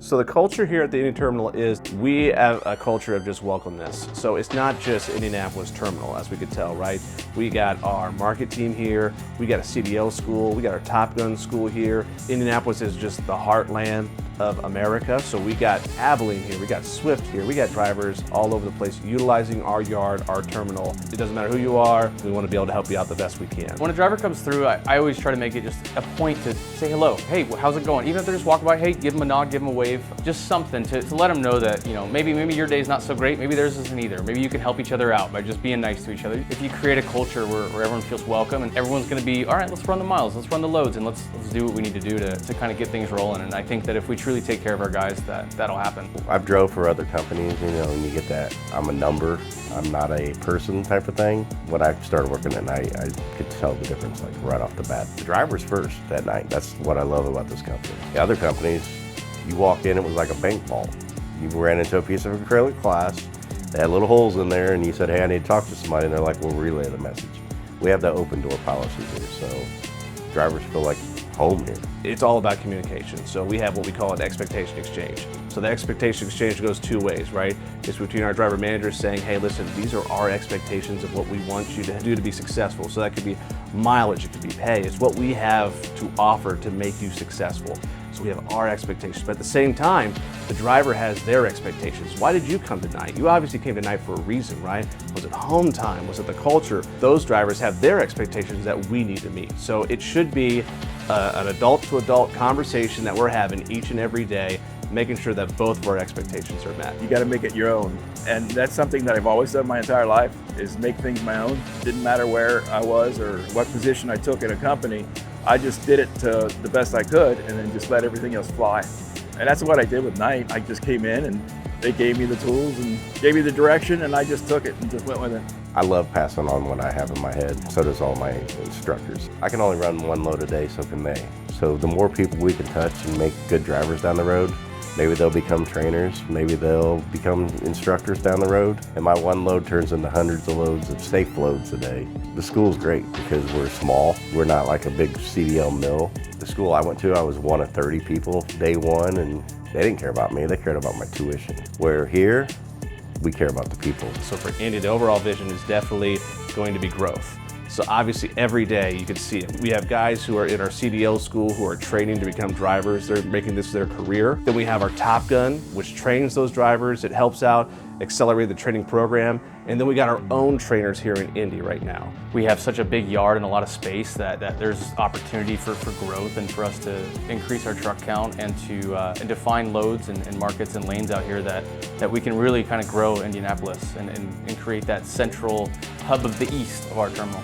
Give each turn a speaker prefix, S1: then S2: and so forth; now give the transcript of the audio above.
S1: So the culture here at the Indy terminal is we have a culture of just welcomeness. So it's not just Indianapolis terminal, as we could tell, right? We got our market team here, we got a CDL school, we got our Top Gun school here. Indianapolis is just the heartland of America. So we got Abilene here, we got Swift here, we got drivers all over the place utilizing our yard, our terminal. It doesn't matter who you are, we want to be able to help you out the best we can.
S2: When a driver comes through, I always try to make it just a point to say hello. Hey, how's it going? Even if they're just walking by, hey, give them a nod, give them a wave. Just something to let them know that, maybe your day's not so great, maybe theirs isn't either. Maybe you can help each other out by just being nice to each other. If you create a culture where everyone feels welcome and everyone's gonna be, all right, let's run the miles, let's run the loads, and let's do what we need to do to kind of get things rolling. And I think that if we truly take care of our guys, that'll happen.
S3: I've drove for other companies, and you get that I'm a number, I'm not a person type of thing. When I started working at night, I could tell the difference like right off the bat. The driver's first at night. That's what I love about this company. The other companies, you walk in, it was like a bank vault. You ran into a piece of acrylic glass, they had little holes in there, and you said, hey, I need to talk to somebody, and they're like, we'll relay the message. We have that open door policy here, so drivers feel like home here.
S1: It's all about communication. So we have what we call an expectation exchange. So the expectation exchange goes two ways, right? It's between our driver managers saying, hey, listen, these are our expectations of what we want you to do to be successful. So that could be mileage, it could be pay. It's what we have to offer to make you successful. So we have our expectations, but at the same time, the driver has their expectations. Why did you come tonight? You obviously came tonight for a reason, right? Was it home time? Was it the culture? Those drivers have their expectations that we need to meet. So it should be an adult-to-adult conversation that we're having each and every day, making sure that both of our expectations are met.
S4: You got to make it your own. And that's something that I've always done my entire life, is make things my own. Didn't matter where I was or what position I took in a company. I just did it to the best I could and then just let everything else fly. And that's what I did with Night. I just came in and they gave me the tools and gave me the direction, and I just took it and just went with it.
S3: I love passing on what I have in my head. So does all my instructors. I can only run one load a day, so can they. So the more people we can touch and make good drivers down the road, maybe they'll become trainers, maybe they'll become instructors down the road. And my one load turns into hundreds of loads of safe loads a day. The school's great because we're small. We're not like a big CDL mill. The school I went to, I was one of 30 people day one, and they didn't care about me, they cared about my tuition. Where here, we care about the people.
S1: So for Indy, the overall vision is definitely going to be growth. So obviously every day you can see it. We have guys who are in our CDL school who are training to become drivers. They're making this their career. Then we have our Top Gun, which trains those drivers. It helps out accelerate the training program. And then we got our own trainers here in Indy right now.
S2: We have such a big yard and a lot of space that there's opportunity for growth and for us to increase our truck count and to find loads and markets and lanes out here that we can really kind of grow Indianapolis and create that central hub of the east of our terminal.